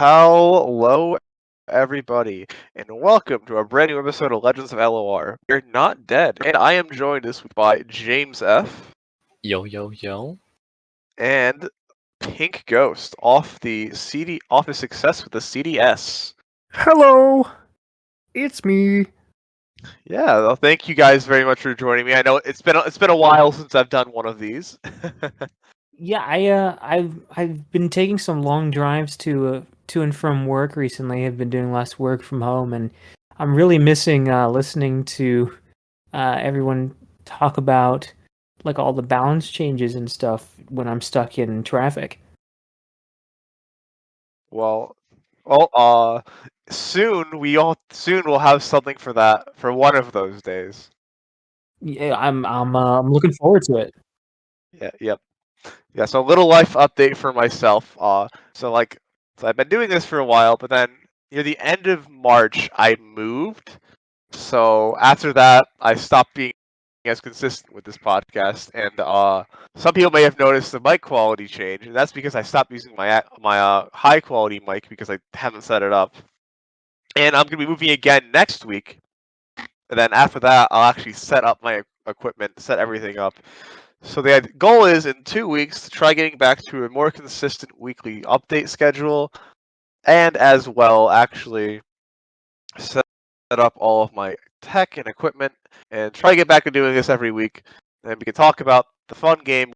Hello, everybody, and welcome to a brand new episode of Legends of LOR. We're not dead, and I am joined this week by Jamesf Yo. and Pinkghost off his success with the CDS. Hello, it's me. Yeah, well, thank you guys very much for joining me. I know it's been a while since I've done one of these. Yeah, I've been taking some long drives to and from work recently. I've been doing less work from home, and I'm really missing listening to everyone talk about like all the balance changes and stuff when I'm stuck in traffic. Well, soon we'll have something for that for one of those days. Yeah, I'm looking forward to it. Yep. Yeah, so a little life update for myself. So I've been doing this for a while, but then near the end of March, I moved. So after that, I stopped being as consistent with this podcast, and some people may have noticed the mic quality change, and that's because I stopped using my high quality mic because I haven't set it up. And I'm gonna be moving again next week, and then after that, I'll actually set up my equipment, set everything up. So the goal is in 2 weeks to try getting back to a more consistent weekly update schedule, and as well actually set up all of my tech and equipment, and try to get back to doing this every week. And we can talk about the fun game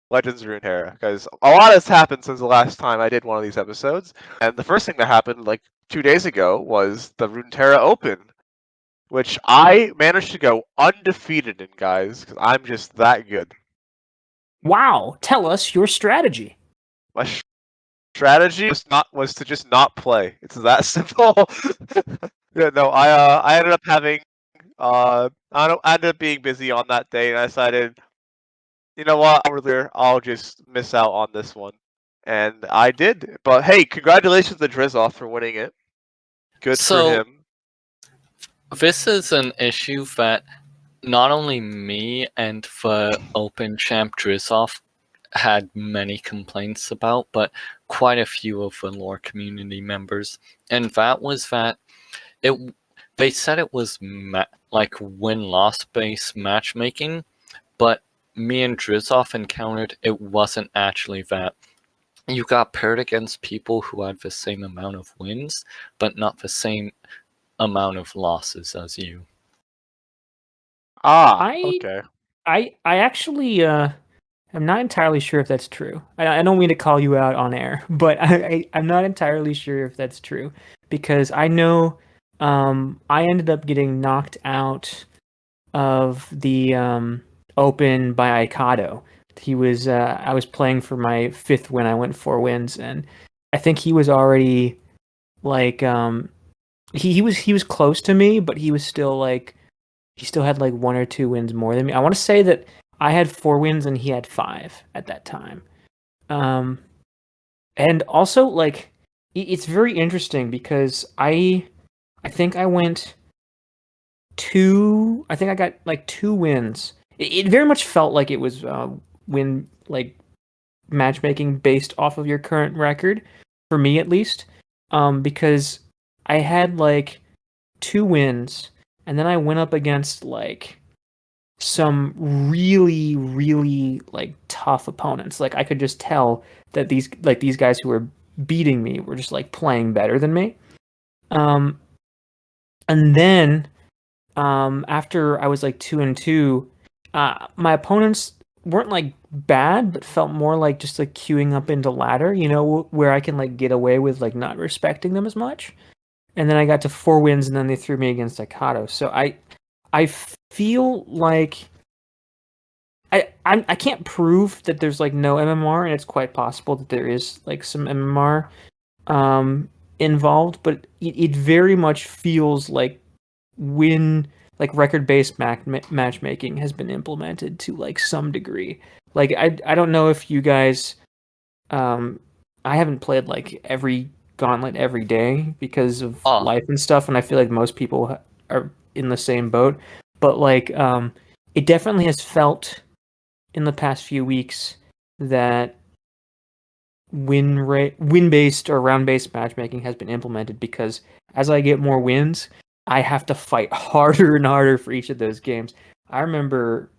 Legends of Runeterra, because a lot has happened since the last time I did one of these episodes. And the first thing that happened like 2 days ago was the Runeterra Open, which I managed to go undefeated in, guys, because I'm just that good. Wow, tell us your strategy. My strategy was to just not play. It's that simple. Yeah, no, I ended up having I ended up being busy on that day, and I decided, you know what, I'll just miss out on this one, and I did. But hey, congratulations to Drizoff for winning it. Good for So him. this is an issue that not only me and the Open Champ Drizoff had many complaints about, but quite a few of the lore community members, and that was that they said it was like win-loss based matchmaking, but me and Drizoff encountered it wasn't actually that. You got paired against people who had the same amount of wins, but not the same amount of losses as you. Okay. I actually I'm not entirely sure if that's true. I don't mean to call you out on air, but I'm not entirely sure if that's true, because I know I ended up getting knocked out of the Open by Aikado. He was I was playing for my 5th win. I went 4 wins, and I think he was already like he was close to me, but he was still like he still had like 1 or 2 wins more than me. I want to say that I had 4 wins and he had 5 at that time. And also like it's very interesting because I think I went 2. I think I got like 2 wins. It very much felt like it was win like matchmaking based off of your current record, for me at least. Because I had like 2 wins, and then I went up against like some really like tough opponents. Like I could just tell that these guys who were beating me were just like playing better than me. And then after I was like 2-2, my opponents weren't like bad, but felt more like just like queuing up into ladder, where I can like get away with like not respecting them as much. And then I got to 4 wins, and then they threw me against Aikado. So I feel like I can't prove that there's like no MMR, and it's quite possible that there is like some MMR involved, but it very much feels like when like record-based matchmaking has been implemented to like some degree. Like I don't know if you guys I haven't played like every gauntlet every day because of life and stuff, and I feel like most people are in the same boat, but like it definitely has felt in the past few weeks that win-based or round-based matchmaking has been implemented, because as I get more wins, I have to fight harder and harder for each of those games. I remember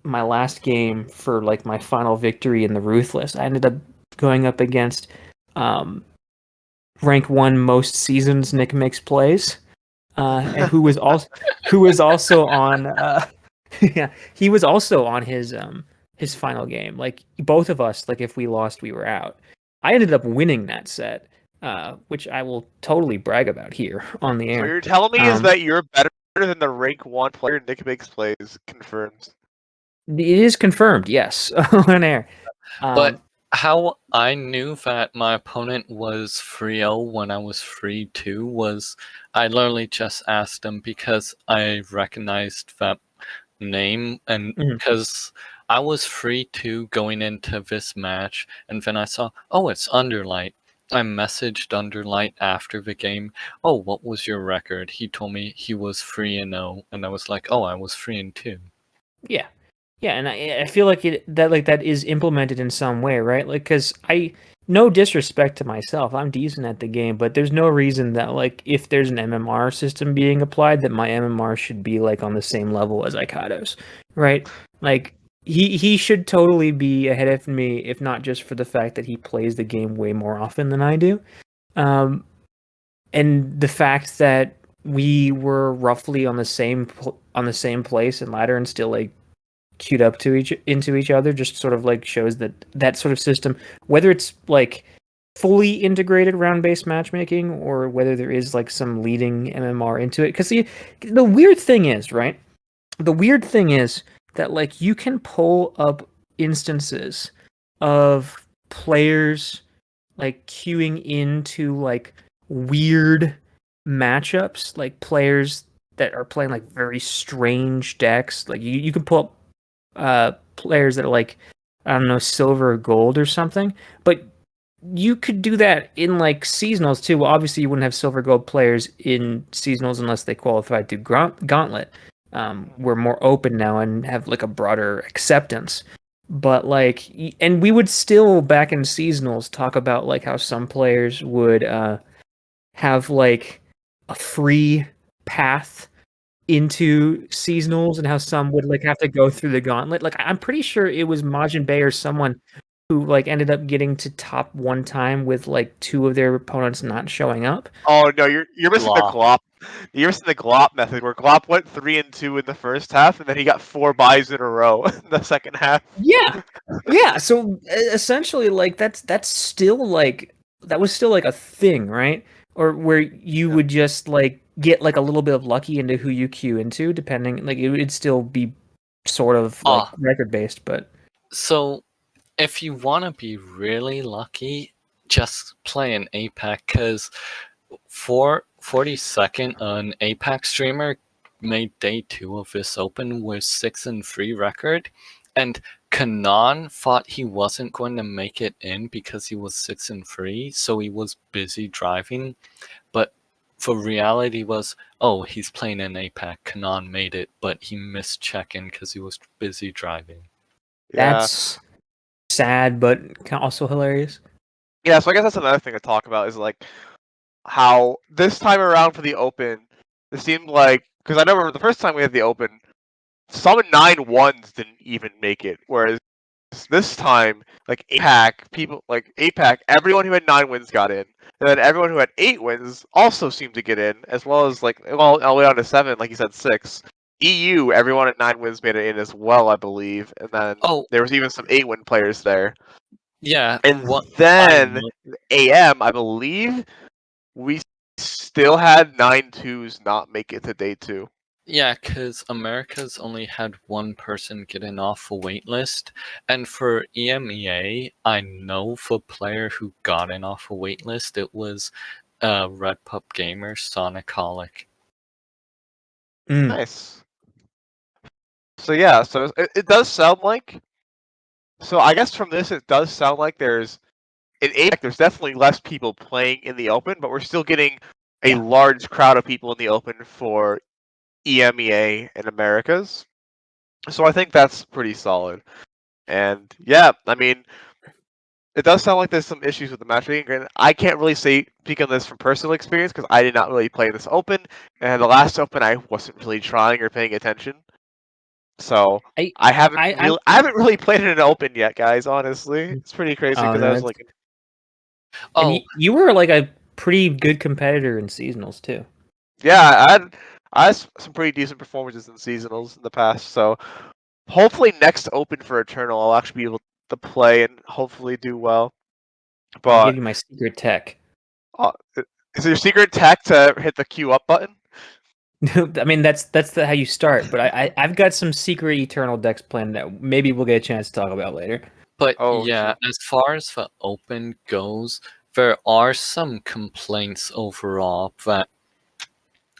my last game for like my final victory in the Ruthless. I ended up going up against rank 1 most seasons Nick makes plays, and who was also on yeah, he was also on his final game. Like both of us, like if we lost, we were out. I ended up winning that set, which I will totally brag about here on the So what air. you're telling me is that you're better than the rank 1 player Nick makes plays. Confirmed. It is confirmed, yes, on air. But how I knew that my opponent was 3-0 when I was 3-2 was I literally just asked him because I recognized that name, and because I was 3-2 going into this match, and then I saw, oh, it's Underlight. I messaged Underlight after the game. Oh, what was your record? He told me he was 3-0, and I was like, oh, I was 3-2. Yeah, yeah, and I feel like that is implemented in some way, right? Like, because no disrespect to myself, I'm decent at the game, but there's no reason that like if there's an MMR system being applied, that my MMR should be like on the same level as Aikato's, right? Like he should totally be ahead of me, if not just for the fact that he plays the game way more often than I do, and the fact that we were roughly on the same place and ladder and still like queued up to into each other just sort of like shows that sort of system, whether it's like fully integrated round-based matchmaking or whether there is like some leading MMR into it. Because the weird thing is, right? The weird thing is that like you can pull up instances of players like queuing into like weird matchups, like players that are playing like very strange decks. Like you can pull up players that are like, I don't know, silver or gold or something, but you could do that in like seasonals too. Well, obviously you wouldn't have silver gold players in seasonals unless they qualified to Gauntlet. We're more open now and have like a broader acceptance. But like, and we would still back in seasonals talk about like how some players would have like a free path into seasonals and how some would like have to go through the gauntlet. Like I'm pretty sure it was Majin Bay or someone who like ended up getting to top one time with like two of their opponents not showing up. Oh no, you're missing the Glop. glop. You're missing the glop method, where glop went 3-2 in the first half, and then he got 4 buys in a row in the second half. Yeah. Yeah, so essentially like that's still like that was still like a thing, right? Or where you would just like get like a little bit of lucky into who you queue into, depending, like it would still be sort of like record based, but So if you want to be really lucky, just play an APAC, because 42nd, an APAC streamer made day 2 of this open with 6-3 record, and Kanan thought he wasn't going to make it in because he was 6-3, so he was busy driving. But the reality was, oh, he's playing an APAC. Kanan made it, but he missed check-in because he was busy driving. that's sad, but also hilarious. Yeah, so I guess that's another thing to talk about, is like how this time around for the Open, it seemed like, because I remember the first time we had the Open, some 9-1s didn't even make it, whereas this time, like APAC, everyone who had 9 wins got in, and then everyone who had 8 wins also seemed to get in, as well as like all the way on to 7, like you said, 6. EU, everyone at 9 wins made it in as well, I believe, and then there was even some 8-win players there. Yeah, And then AM, I believe, we still had 9-2s not make it to day 2. Yeah, because America's only had one person getting off a waitlist, and for EMEA, I know for player who got in off a waitlist, it was Red Pup Gamer Sonicolic. Nice. So yeah, so it does sound like. So I guess from this, it does sound like there's in APAC, there's definitely less people playing in the Open, but we're still getting a large crowd of people in the Open for EMEA and Americas. So I think that's pretty solid. And yeah, I mean, it does sound like there's some issues with the matchmaking. And I can't really speak on this from personal experience because I did not really play this open, and the last open I wasn't really trying or paying attention. So I haven't really played in an open yet, guys. Honestly, it's pretty crazy because I was like, and you were like a pretty good competitor in seasonals too. Yeah, I had some pretty decent performances in seasonals in the past. So hopefully next open for Eternal, I'll actually be able to play and hopefully do well. I'll But give you my secret tech. Is your secret tech to hit the queue up button? I mean, that's how you start. But I've got some secret Eternal decks planned that maybe we'll get a chance to talk about later. But as far as the open goes, there are some complaints overall that,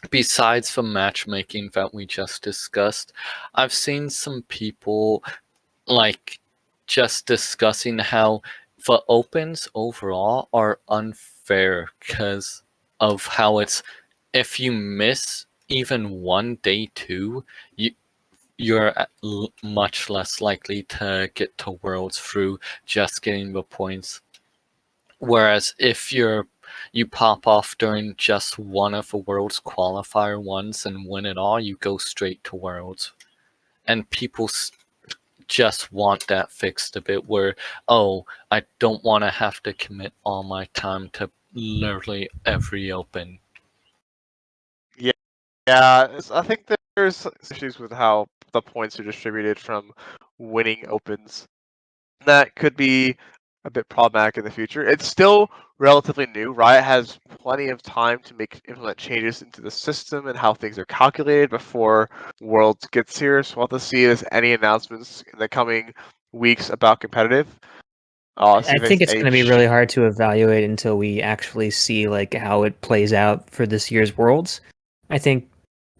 besides the matchmaking that we just discussed, I've seen some people like just discussing how the opens overall are unfair because of how it's, if you miss even one day two, you're much less likely to get to Worlds through just getting the points. Whereas if you pop off during just one of the Worlds Qualifier ones and win it all, you go straight to Worlds. And people just want that fixed a bit where, oh, I don't want to have to commit all my time to literally every open. Yeah, I think there's issues with how the points are distributed from winning opens. That could be a bit problematic in the future. It's still relatively new. Riot has plenty of time to implement changes into the system and how things are calculated before Worlds gets here. So we'll have to see if there's any announcements in the coming weeks about competitive. I think it's going to be really hard to evaluate until we actually see like how it plays out for this year's Worlds. I think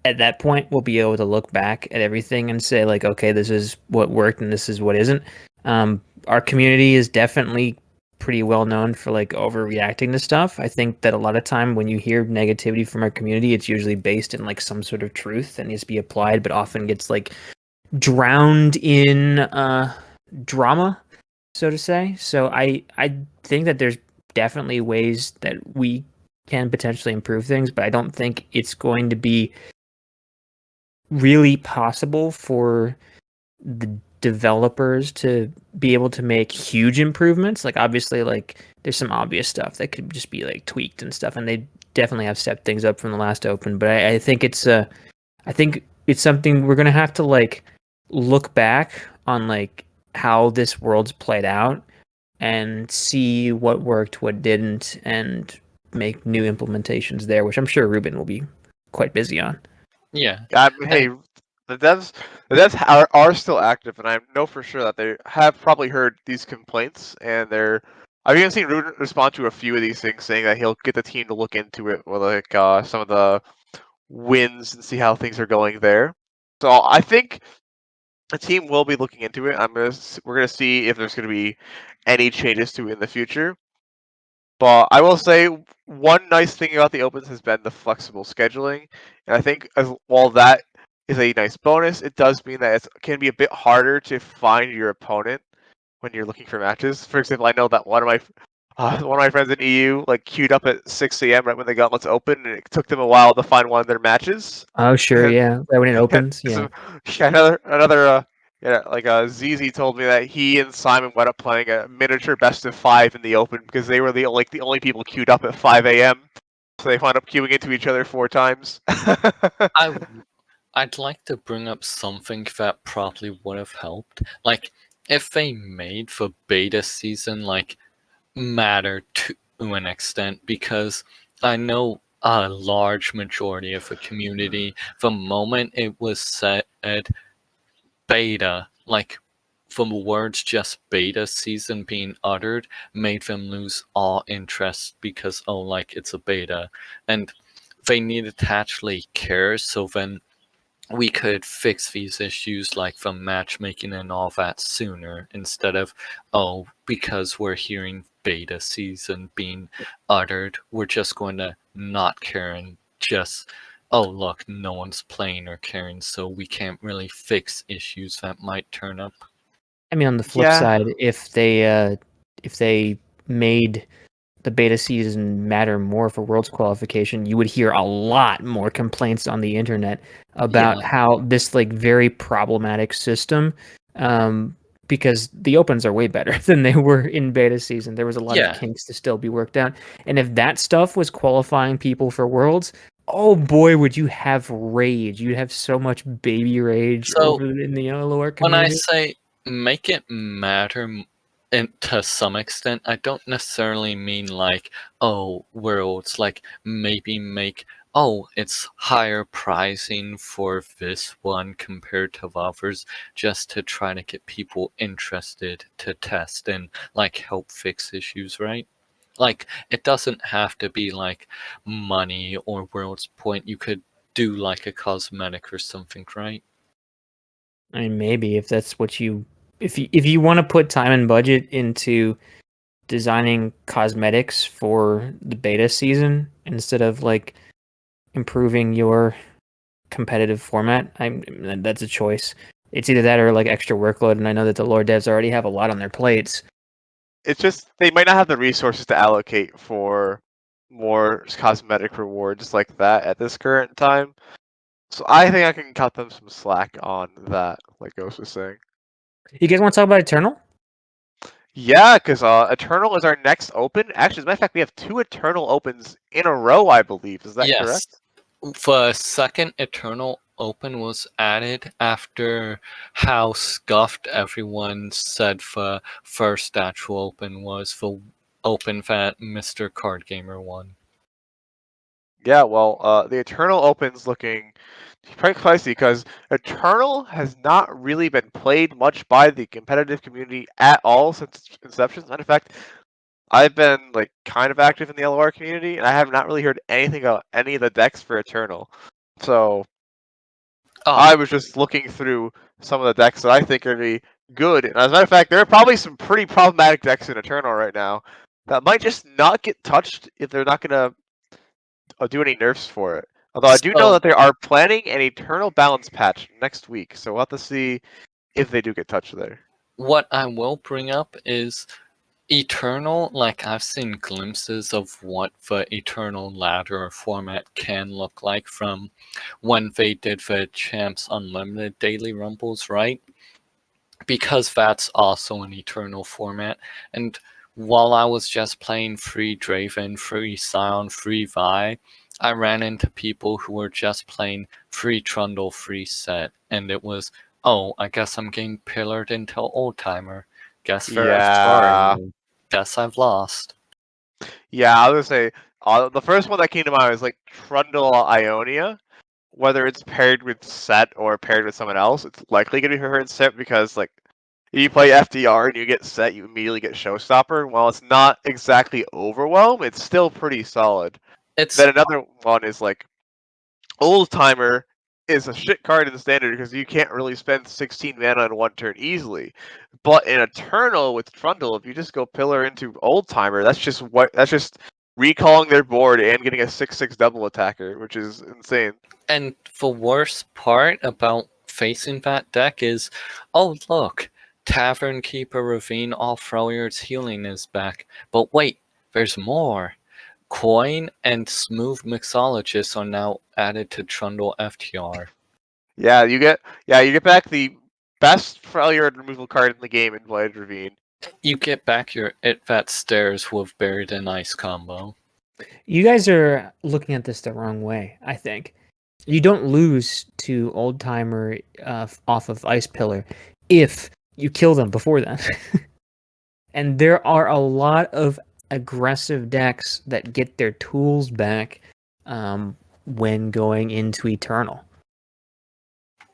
at that point we'll be able to look back at everything and say like, okay, this is what worked and this is what isn't. Our community is definitely pretty well known for like overreacting to stuff. I think that a lot of time when you hear negativity from our community, it's usually based in like some sort of truth that needs to be applied, but often gets like drowned in drama, so to say. So I think that there's definitely ways that we can potentially improve things, but I don't think it's going to be really possible for the developers to be able to make huge improvements. Like obviously like there's some obvious stuff that could just be like tweaked and stuff, and they definitely have stepped things up from the last open, but I think it's something we're gonna have to like look back on like how this World's played out and see what worked, what didn't, and make new implementations there, which I'm sure Ruben will be quite busy on. Yeah. Hey, the devs are still active, and I know for sure that they have probably heard these complaints, and I've even seen Ruben respond to a few of these things, saying that he'll get the team to look into it with like some of the wins and see how things are going there. So I think the team will be looking into it. We're gonna see if there's gonna be any changes to it in the future. But I will say one nice thing about the opens has been the flexible scheduling, and I think while that is a nice bonus, it does mean that it can be a bit harder to find your opponent when you're looking for matches. For example, I know that one of my friends in EU like queued up at 6 a.m. right when they got Let's Open, and it took them a while to find one of their matches. Oh sure, yeah, right when it opens, yeah. So, like ZZ told me that he and Simon went up playing a miniature best of 5 in the open because they were the only people queued up at 5 a.m. So they wound up queuing into each other 4 times. I'd like to bring up something that probably would have helped. Like, if they made the beta season like matter to an extent, because I know a large majority of the community, the moment it was said beta, like from the words just beta season being uttered, made them lose all interest because, oh, like it's a beta. And they needed to actually care, so then we could fix these issues like the matchmaking and all that sooner, instead of, oh, because we're hearing beta season being uttered, we're just going to not care and just, oh, look, no one's playing or caring, so we can't really fix issues that might turn up. I mean, on the flip side, if they made the beta season matter more for Worlds qualification, you would hear a lot more complaints on the internet about how this like very problematic system, because the opens are way better than they were in beta season. There was a lot of kinks to still be worked out, and if that stuff was qualifying people for Worlds, oh boy, would you have rage! You'd have so much baby rage over in the LOR community. When I say make it matter to some extent, I don't necessarily mean like, oh, Worlds, like maybe make, oh, it's higher pricing for this one compared to others, just to try to get people interested to test and like help fix issues, right? Like, it doesn't have to be like money or Worlds point. You could do like a cosmetic or something, right? I mean, maybe if that's what if you want to put time and budget into designing cosmetics for the beta season instead of like improving your competitive format, that's a choice. It's either that or like extra workload, and I know that the lore devs already have a lot on their plates. It's just they might not have the resources to allocate for more cosmetic rewards like that at this current time. So I think I can cut them some slack on that, like Ghost was saying. You guys want to talk about Eternal? Yeah, because Eternal is our next open. Actually, as a matter of fact, we have 2 Eternal opens in a row, I believe. Is that correct? The second Eternal Open was added after how scuffed everyone said the first actual Open was, the Open that Mr. Card Gamer won. Yeah, well, the Eternal Open's looking quite pricey because Eternal has not really been played much by the competitive community at all since its inception. As a matter of fact, I've been like kind of active in the LOR community, and I have not really heard anything about any of the decks for Eternal. So I was just looking through some of the decks that I think are going to be good. And as a matter of fact, there are probably some pretty problematic decks in Eternal right now that might just not get touched if they're not going to do any nerfs for it. Although I do know that they are planning an Eternal Balance patch next week, so we'll have to see if they do get touched there. What I will bring up is Eternal, like I've seen glimpses of what the Eternal ladder format can look like from when they did the Champs Unlimited Daily Rumbles, right? Because that's also an Eternal format. And while I was just playing free Draven, free Sion, free Vi, I ran into people who were just playing free Trundle, free Set, and it was, oh, I guess I'm getting pillared into Old Timer. Guess they're sorry. Guess I've lost. Yeah, I was gonna say the first one that came to mind was like Trundle Ionia. Whether it's paired with Set or paired with someone else, it's likely gonna be paired Set because like if you play FDR and you get Set, you immediately get Showstopper. While it's not exactly Overwhelm, it's still pretty solid. Then another one is like Old Timer is a shit card in the standard because you can't really spend 16 mana in one turn easily. But in Eternal with Trundle, if you just go pillar into Old Timer, that's just recalling their board and getting a 6/6 double attacker, which is insane. And the worst part about facing that deck is, oh look, Tavern Keeper Ravine All Freljord's Healing is back. But wait, there's more. Coin and Smooth Mixologist are now added to Trundle FTR. Yeah, you get back the best Freljord removal card in the game in Blighted Ravine. You get back your It That Stairs with Buried in Ice combo. You guys are looking at this the wrong way, I think. You don't lose to Old Timer off of Ice Pillar if you kill them before then. And there are a lot of aggressive decks that get their tools back when going into Eternal.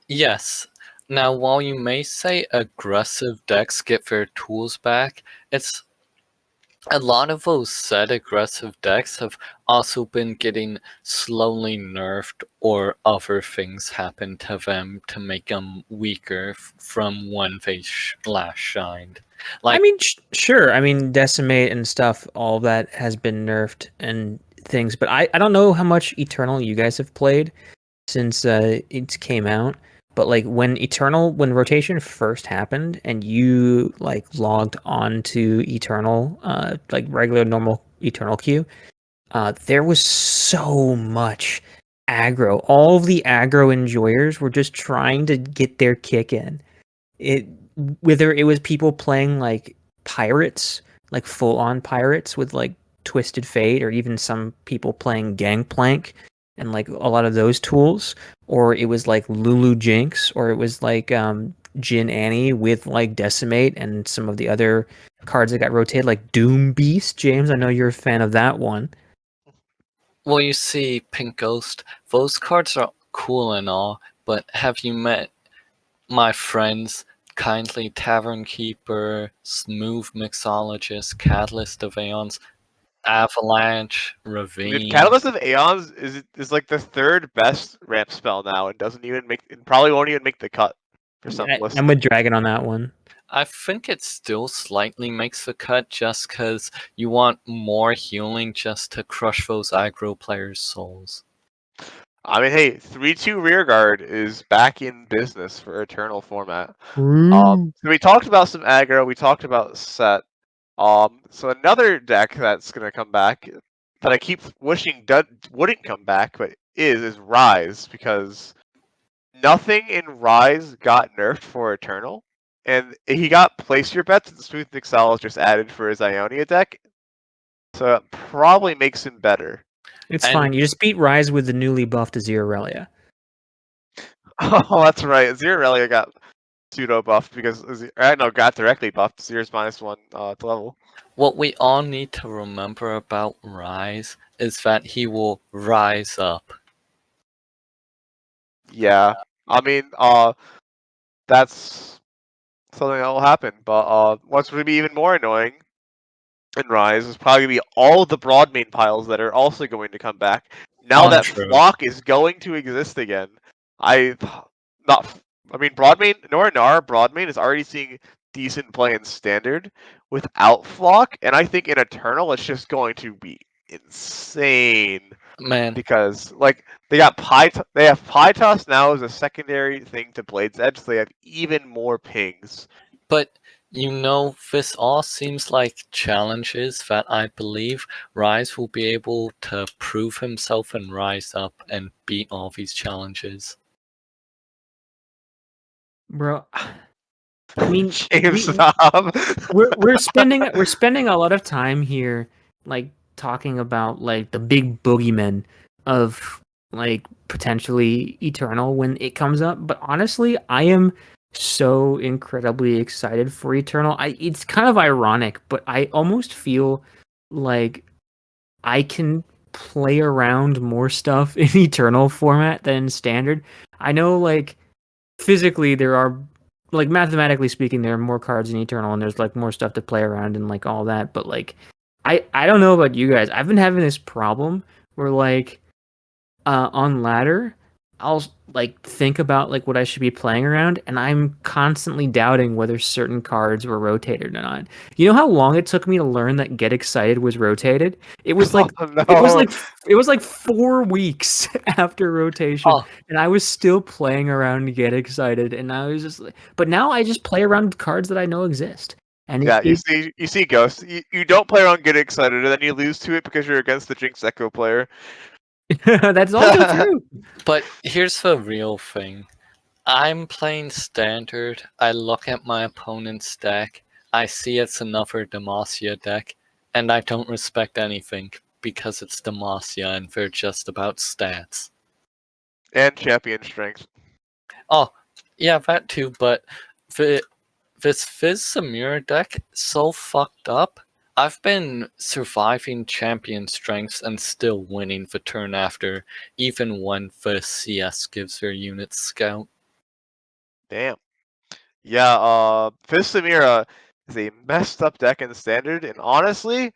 Yes. Now, while you may say aggressive decks get their tools back, it's a lot of those said aggressive decks have also been getting slowly nerfed, or other things happen to them to make them weaker from when they last shined. Like, I mean, sure. I mean, Decimate and stuff, all that has been nerfed and things. But I don't know how much Eternal you guys have played since it came out. But like when rotation first happened and you like logged on to Eternal, like regular normal Eternal queue, there was so much aggro. All of the aggro enjoyers were just trying to get their kick in. Whether it was people playing like pirates, like full on pirates with like Twisted Fate, or even some people playing Gangplank and like a lot of those tools, or it was like Lulu Jinx, or it was like Jin Annie with like Decimate and some of the other cards that got rotated, like Doom Beast. James, I know you're a fan of that one. Well, you see, Pinkghost, those cards are cool and all, but have you met my friends, Kindly Tavern Keeper, Smooth Mixologist, Catalyst of Aeons, Avalanche, Dude, Ravine? Catalyst of Aeons is like the third best ramp spell now, and doesn't even make. It probably won't even make the cut for some lists. I'm with Dragon on that one. I think it still slightly makes the cut just because you want more healing just to crush those aggro players' souls. I mean, hey, 3/2 rearguard is back in business for Eternal format. So we talked about some aggro. We talked about set. So another deck that's gonna come back that I keep wishing wouldn't come back, but is Rise, because nothing in Rise got nerfed for Eternal, and he got Place Your Bets and Smooth Mixologist added for his Ionia deck, so it probably makes him better. It's fine. You just beat Rise with the newly buffed Azir Aurelia. Oh, that's right. Azir Aurelia got pseudo buffed because got directly buffed. Azir's -1 to level. What we all need to remember about Rise is that he will rise up. Yeah, I mean, that's something that will happen. But what's going to be even more annoying in Rise is probably going to be all the Broadmain piles that are also going to come back. Now that Untrue. Flock is going to exist again, Broadmain, Broadmain is already seeing decent play in Standard without Flock, and I think in Eternal it's just going to be insane. Man, Because like they have Pytos now as a secondary thing to Blade's Edge, so they have even more pings. but you know, this all seems like challenges that I believe Rise will be able to prove himself and rise up and beat all these challenges. Bro, I mean, James, we're spending a lot of time here, like talking about like the big boogeyman of like potentially Eternal when it comes up. But honestly, I am so incredibly excited for Eternal. It's kind of ironic, but I almost feel like I can play around more stuff in Eternal format than in Standard. I know, like, physically there are, like, mathematically speaking, there are more cards in Eternal and there's like more stuff to play around and like all that, but like I don't know about you guys. I've been having this problem where like on ladder I'll like think about like what I should be playing around, and I'm constantly doubting whether certain cards were rotated or not. You know how long it took me to learn that Get Excited was rotated? It was like no. it was like 4 weeks after rotation, and I was still playing around to Get Excited, and I was just like, but now I just play around with cards that I know exist. And yeah, you see Ghost. You don't play around Get Excited, and then you lose to it because you're against the Jinx Echo player. That's also true. But here's the real thing. I'm playing Standard, I look at my opponent's deck, I see it's another Demacia deck, and I don't respect anything because it's Demacia and they're just about stats. And champion strength. Oh, yeah, that too, but this Fizz Samira deck so fucked up. I've been surviving champion strengths and still winning the turn after, even when the CS gives their units scout. Damn. Yeah, Fizz Samira is a messed up deck in Standard, and honestly,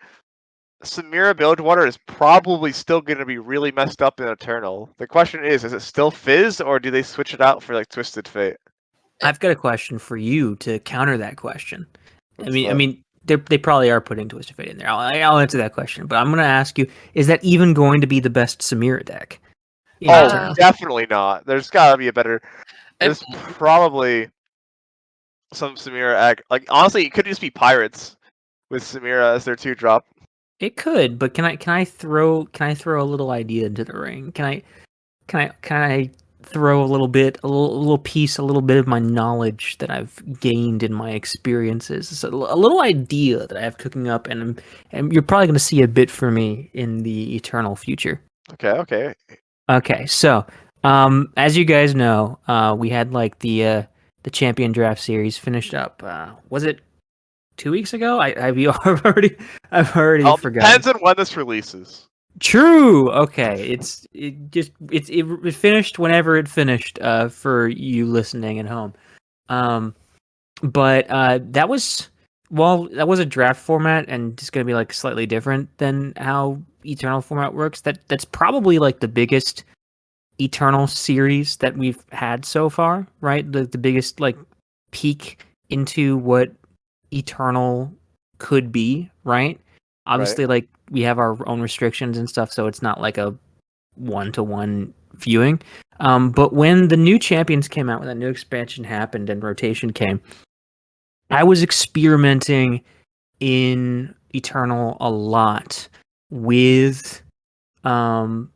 Samira Bilgewater is probably still going to be really messed up in Eternal. The question is it still Fizz, or do they switch it out for like Twisted Fate? I've got a question for you to counter that question. I mean, they probably are putting Twisted Fate in there. I'll answer that question, but I'm going to ask you: is that even going to be the best Samira deck? Oh, definitely not. There's got to be a better. There's probably some Samira like honestly, it could just be pirates with Samira as their 2-drop. It could, but can I throw a little idea into the ring? Can I throw a little bit a little bit of my knowledge that I've gained in my experiences? It's a little idea that I have cooking up, and you're probably going to see a bit for me in the eternal future. Okay. Okay, so as you guys know, we had like the champion draft series finished up. Was it 2 weeks ago? I've already forgotten. Depends on when this releases. True. Okay. It finished whenever it finished. For you listening at home. But that was a draft format, and just gonna be like slightly different than how Eternal format works. That's probably like the biggest Eternal series that we've had so far, right? The biggest like peek into what Eternal could be, right? Obviously, Right. like we have our own restrictions and stuff, so it's not like a 1-to-1 viewing. But when the new champions came out, when that new expansion happened and rotation came, I was experimenting in Eternal a lot with all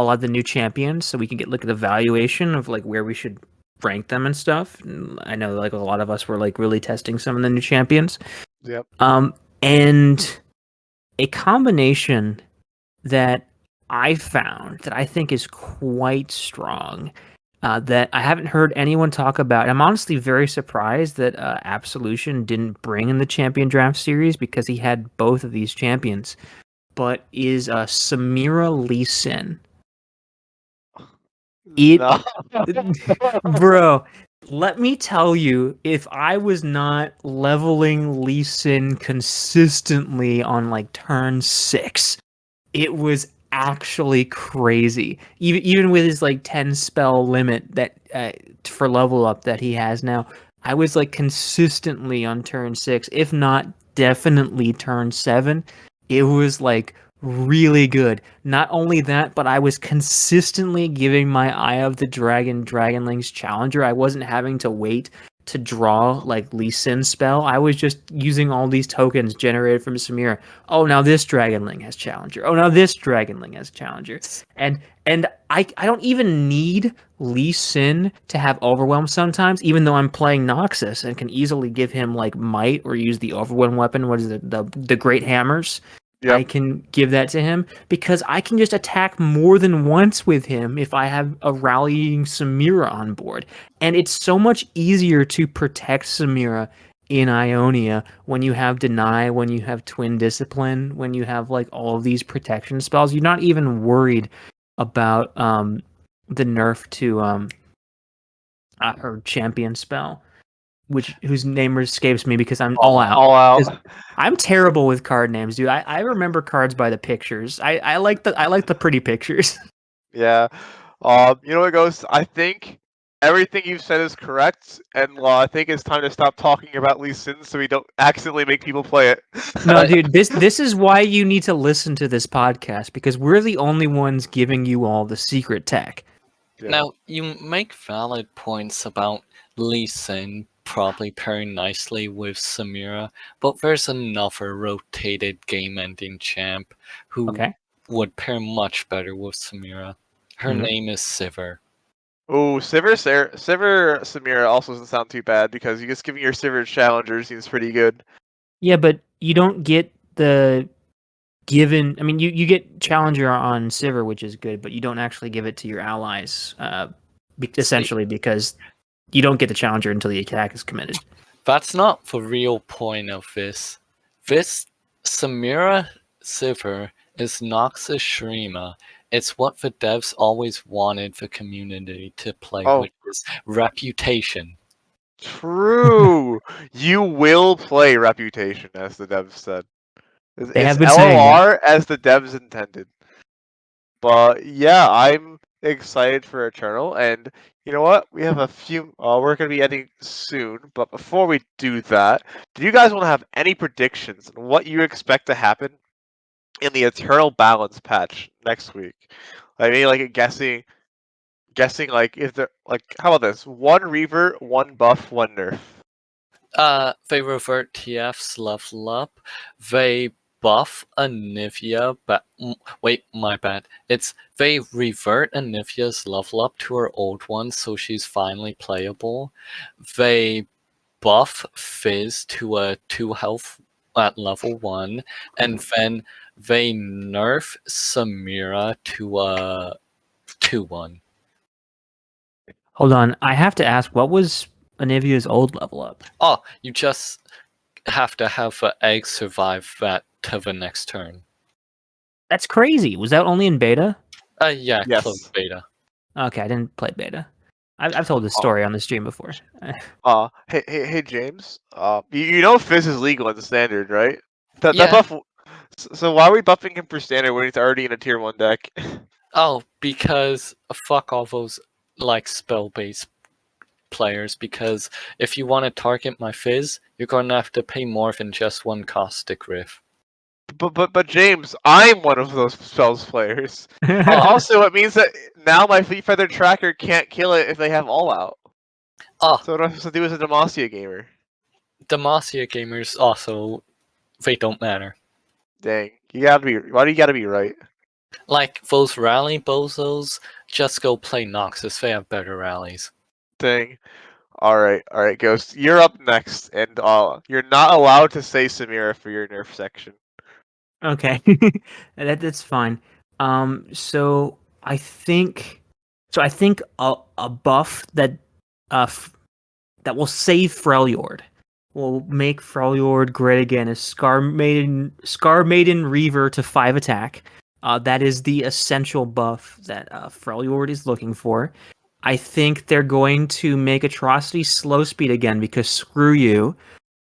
of the new champions, so we can get like an evaluation of like where we should rank them and stuff. And I know like a lot of us were like really testing some of the new champions. Yep. And a combination that I found that I think is quite strong, that I haven't heard anyone talk about. I'm honestly very surprised that Absolution didn't bring in the champion draft series, because he had both of these champions, but is Samira Lee Sin. No. Bro, let me tell you, if I was not leveling Lee Sin consistently on like turn 6, it was actually crazy. Even with his like 10 spell limit that for level up that he has now, I was like consistently on turn 6, if not definitely turn 7. It was like really good. Not only that, but I was consistently giving my Eye of the Dragonling's Challenger. I wasn't having to wait to draw like Lee Sin spell. I was just using all these tokens generated from Samira. Oh, now this Dragonling has Challenger. Oh, now this Dragonling has Challenger. And I don't even need Lee Sin to have Overwhelm sometimes, even though I'm playing Noxus and can easily give him like Might or use the Overwhelm weapon. What is it? The Great Hammers. Yep. I can give that to him because I can just attack more than once with him if I have a rallying Samira on board. And it's so much easier to protect Samira in Ionia when you have Deny, when you have Twin Discipline, when you have like all of these protection spells. You're not even worried about the nerf to her champion spell, whose name escapes me because I'm all out. All out. I'm terrible with card names, dude. I remember cards by the pictures. I like the pretty pictures. Yeah. You know what, Ghost? I think everything you've said is correct, and I think it's time to stop talking about Lee Sin so we don't accidentally make people play it. No, dude, this is why you need to listen to this podcast, because we're the only ones giving you all the secret tech. Yeah. Now, you make valid points about Lee Sin probably pairing nicely with Samira, but there's another rotated game-ending champ who would pair much better with Samira. Her name is Sivir. Oh, Sivir Samira also doesn't sound too bad, because you just giving your Sivir Challenger seems pretty good. Yeah, but you don't get the given. I mean, you get Challenger on Sivir, which is good, but you don't actually give it to your allies, essentially because you don't get the Challenger until the attack is committed. That's not the real point of this. This Samira Sivir is Noxus Shrima. It's what the devs always wanted the community to play, which is Reputation. True. You will play Reputation, as the devs said. They it's have been LOR saying that. as the devs intended. But yeah, I'm excited for Eternal, and you know what? We have a few. We're going to be ending soon, but before we do that, do you guys want to have any predictions on what you expect to happen in the Eternal Balance patch next week? I mean, like guessing guessing like if there how about this? One revert, one buff, one nerf. They revert TF's level up. They buff Anivia, but wait, my bad. It's they revert Anivia's level up to her old one, so she's finally playable. They buff Fizz to a 2 health at level 1, and then they nerf Samira to a 2-1. Hold on, I have to ask, what was Anivia's old level up? Oh, you just have to have an egg survive that to the next turn. That's crazy. Was that only in beta? Yeah, Yes. closed beta. Okay, I didn't play beta. I've told this story on the stream before. Hey, James. You know Fizz is legal in the standard, right? That Yeah. buff. So why are we buffing him for standard when he's already in a tier 1 deck? Oh, because fuck all those like spell-based players. Because if you want to target my Fizz, you're going to have to pay more than just one Caustic Riff. But James, I'm one of those spells players. Also, it means that now my Fleet Feather Tracker can't kill it if they have all out. Oh, So what do I have to do as a Demacia gamer? Demacia gamers also, they don't matter. Dang, you gotta be. Why do you gotta be right? Like those rally bozos, just go play Noxus. They have better rallies. Dang. All right, Ghost. You're up next, and you're not allowed to say Samira for your nerf section. Okay, that's fine. So I think a buff that that will save Freljord will make Freljord great again. Is Scar Maiden Reaver to 5 attack. That is the essential buff that Freljord is looking for. I think they're going to make Atrocity slow speed again because screw you.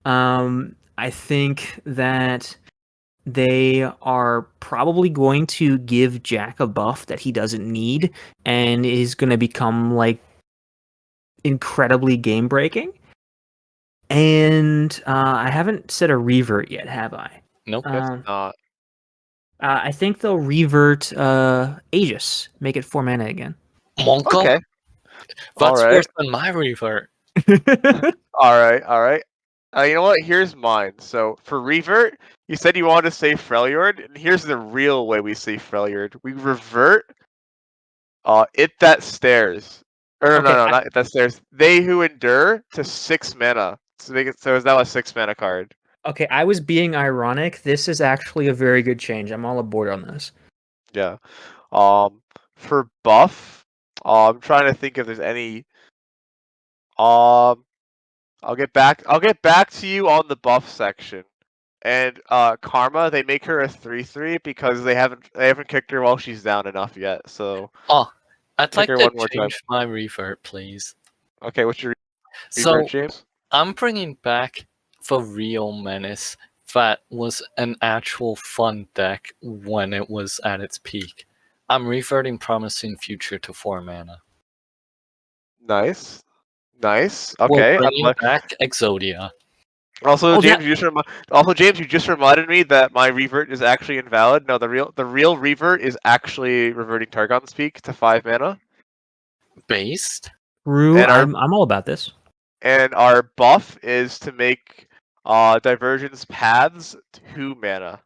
I think that they are probably going to give Jack a buff that he doesn't need and is going to become like incredibly game breaking. And I haven't said a revert yet, have I? Nope. Not. I think they'll revert Aegis, make it 4 mana again. Monko? Okay. That's Alright. worse than my revert. Alright. You know what? Here's mine. So for revert, you said you wanted to say Freljord, and here's the real way we say Freljord. We revert it that stares. Or Okay, no, not it that stares. They who endure to 6 mana. So is now a 6 mana card. Okay, I was being ironic. This is actually a very good change. I'm all aboard on this. Yeah. For buff, I'm trying to think if there's any. I'll get back to you on the buff section. And Karma, they make her a 3/3 because they haven't kicked her while she's down enough yet. So Oh, I'd pick like her to one more time. change my revert, please. Okay, what's your So, revert, James? I'm bringing back the real Menace that was an actual fun deck when it was at its peak. I'm reverting Promising Future to 4 mana. Nice. We're Okay. bringing back Exodia. Also, Oh, James, you just reminded me that my revert is actually invalid. No, the real revert is actually reverting Targon's Peak to 5 mana. Based? Rue, And our I'm all about this. and our buff is to make Divergence Paths 2 mana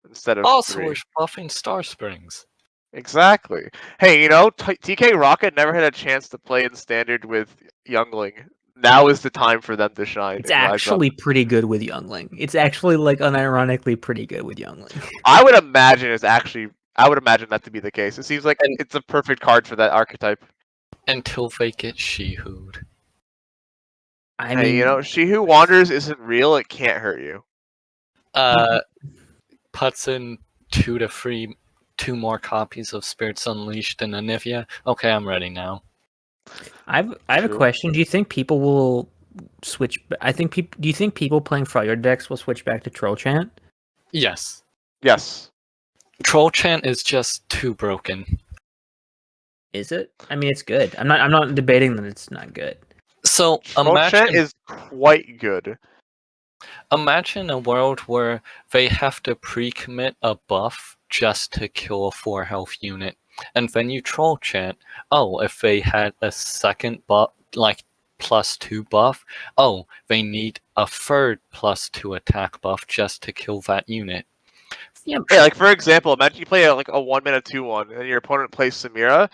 instead of Also, 3. we're buffing Star Springs. Exactly. Hey, you know, TK Rocket never had a chance to play in Standard with Youngling. Now is the time for them to shine It's and rise up. actually pretty good with Youngling. It's actually like unironically pretty good with Youngling. I would imagine that to be the case. It seems like And- it's a perfect card for that archetype. Until they get Shihooed. I Hey, mean, you know, She Who Wanders isn't real. It can't hurt you. Puts in 2 to 3, 2 more copies of Spirits Unleashed and Anivia. Okay, I'm ready now. I have a True. question. Do you think people will switch? Do you think people playing Freljord decks will switch back to Troll Chant? Yes. Yes. Troll Chant is just too broken. Is it? I mean, it's good. I'm not debating that it's not good. So Troll Chant is quite good. imagine a world where they have to pre-commit a buff just to kill a 4 health unit. And then you troll chant, oh, if they had a second buff, like +2 buff, oh, they need a third +2 attack buff just to kill that unit. Yeah, like for example, imagine you play a 1-mana 2/1, and your opponent plays Samira,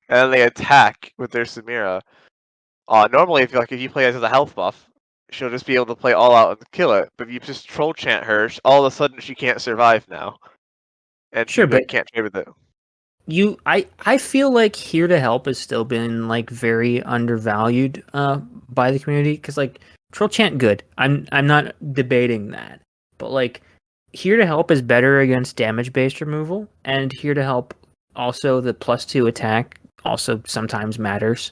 and then they attack with their Samira. Normally, if you play as a health buff, she'll just be able to play all out and kill it. But if you just troll chant her, all of a sudden she can't survive now, and Sure, but can't trade with it. I feel like Here to Help has still been like very undervalued by the community, because like troll chant good. I'm not debating that, but like Here to Help is better against damage based removal, and Here to Help also the +2 attack also sometimes matters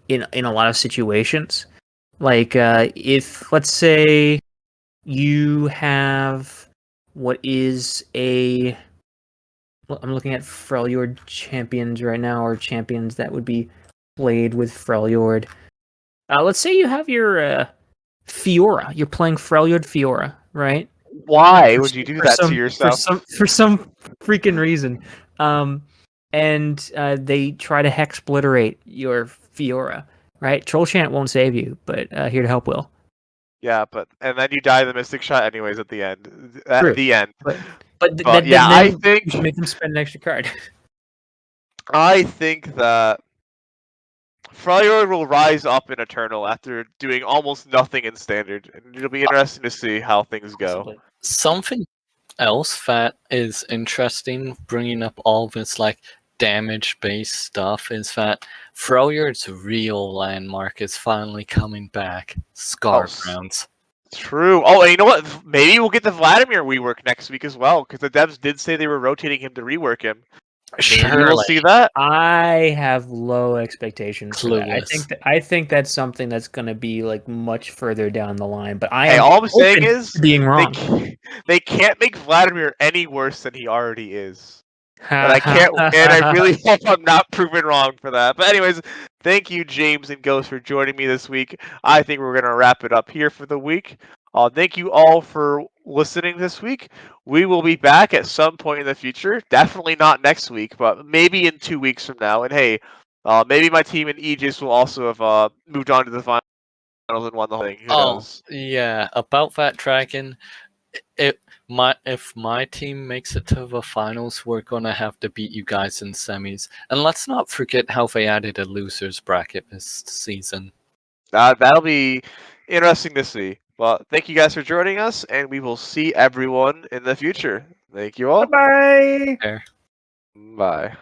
in a lot of situations. Like if let's say you have what is a I'm looking at Freljord champions right now, or champions that would be played with Freljord. Let's say you have your Fiora. You're playing Freljord Fiora, right? Why would you do that to yourself? For some freaking reason. And they try to hexbliterate your Fiora, right? Troll Chant won't save you, but Here to Help will. Yeah, and then you die the Mystic Shot anyways at the end. At the end. But yeah, then I think you should make them spend an extra card. I think that Freljord will rise up in Eternal after doing almost nothing in Standard, and it'll be interesting to see how things go. Something else that is interesting, bringing up all this like damage-based stuff, is that Freljord's real landmark is finally coming back. Scar Grounds. True. Oh, and you know what? Maybe we'll get the Vladimir rework next week as well, because the devs did say they were rotating him to rework him. Maybe we'll see that. I have low expectations for that. Clueless. I think that's something that's going to be like much further down the line. But all I'm saying is being wrong. They can't make Vladimir any worse than he already is. And I can't, and I really hope I'm not proven wrong for that. But anyways, thank you, James and Ghost, for joining me this week. I think we're gonna wrap it up here for the week. Thank you all for listening this week. We will be back at some point in the future. Definitely not next week, but maybe in 2 weeks from now. And hey, maybe my team in Aegis will also have moved on to the finals and won the whole thing. Who knows? Yeah, about that dragon. If my team makes it to the finals, we're gonna have to beat you guys in semis. And let's not forget how they added a losers bracket this season. That'll be interesting to see. Well, thank you guys for joining us, and we will see everyone in the future. Thank you all. Bye. There. Bye.